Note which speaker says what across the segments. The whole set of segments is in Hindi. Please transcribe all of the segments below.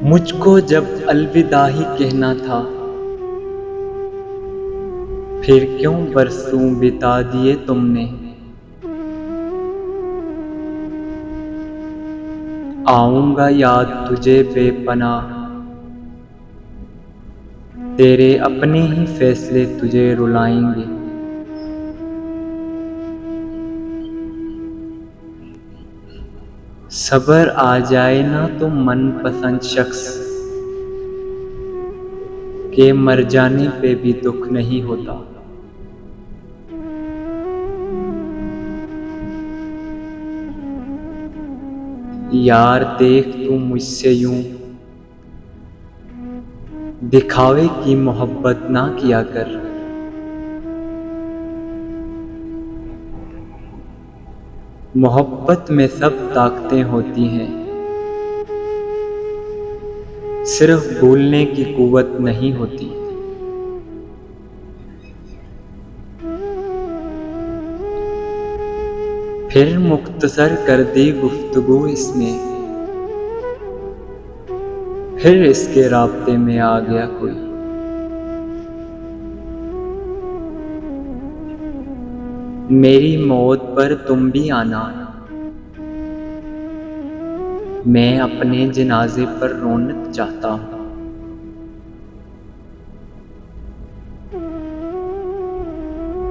Speaker 1: मुझको जब अलविदा ही कहना था, फिर क्यों बरसों बिता दिए तुमने। आऊंगा याद तुझे बेपनाह, तेरे अपने ही फैसले तुझे रुलाएंगे। सब्र आ जाए ना तो मनपसंद शख्स के मर जाने पे भी दुख नहीं होता। यार देख तू मुझसे यूं दिखावे की मोहब्बत ना किया कर। मोहब्बत में सब ताकतें होती हैं, सिर्फ भूलने की कुव्वत नहीं होती। फिर मुख्तसर कर दी गुफ्तगू इसने, फिर इसके राब्ते में आ गया कोई। मेरी मौत पर तुम भी आना, मैं अपने जनाजे पर रौनक चाहता हूँ।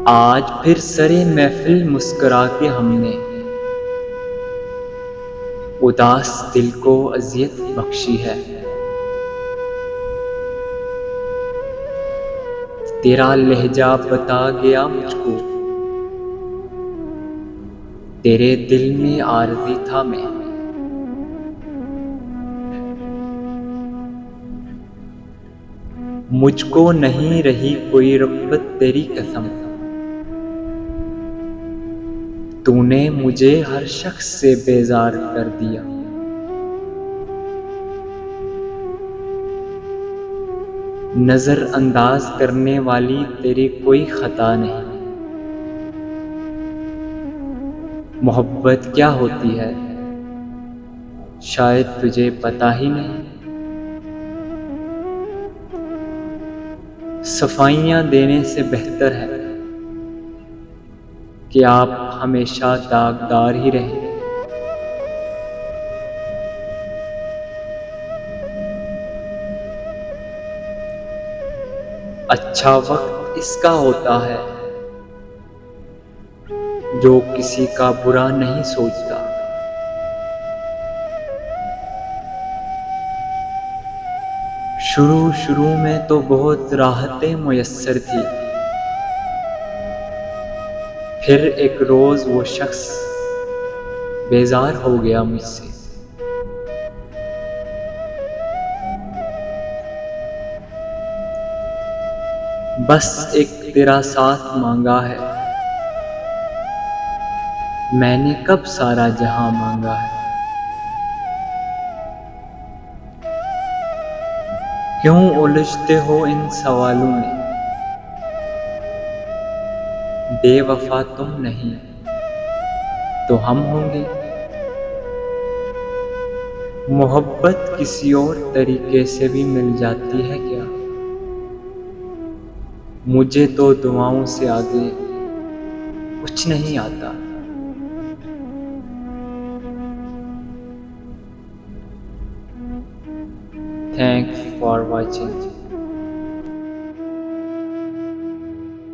Speaker 1: आज फिर सरे महफिल मुस्कुरा के हमने उदास दिल को अजियत बख्शी है। तेरा लहजा बता गया मुझको, तेरे दिल में आरज़ी था मैं। मुझको नहीं रही कोई रग़बत तेरी कसम, तूने मुझे हर शख्स से बेजार कर दिया। नजर अंदाज करने वाली तेरी कोई खता नहीं। मोहब्बत क्या होती है शायद तुझे पता ही नहीं। सफाइयाँ देने से बेहतर है कि आप हमेशा दागदार ही रहें। अच्छा वक्त इसका होता है जो किसी का बुरा नहीं सोचता। शुरू में तो बहुत राहतें मुयस्सर थी, फिर एक रोज वो शख्स बेजार हो गया मुझसे। बस एक तेरा साथ मांगा है, मैंने कब सारा जहां मांगा है। क्यों उलझते हो इन सवालों में, बेवफा तुम नहीं तो हम होंगे। मोहब्बत किसी और तरीके से भी मिल जाती है क्या, मुझे तो दुआओं से आगे कुछ नहीं आता। Thanks for watching.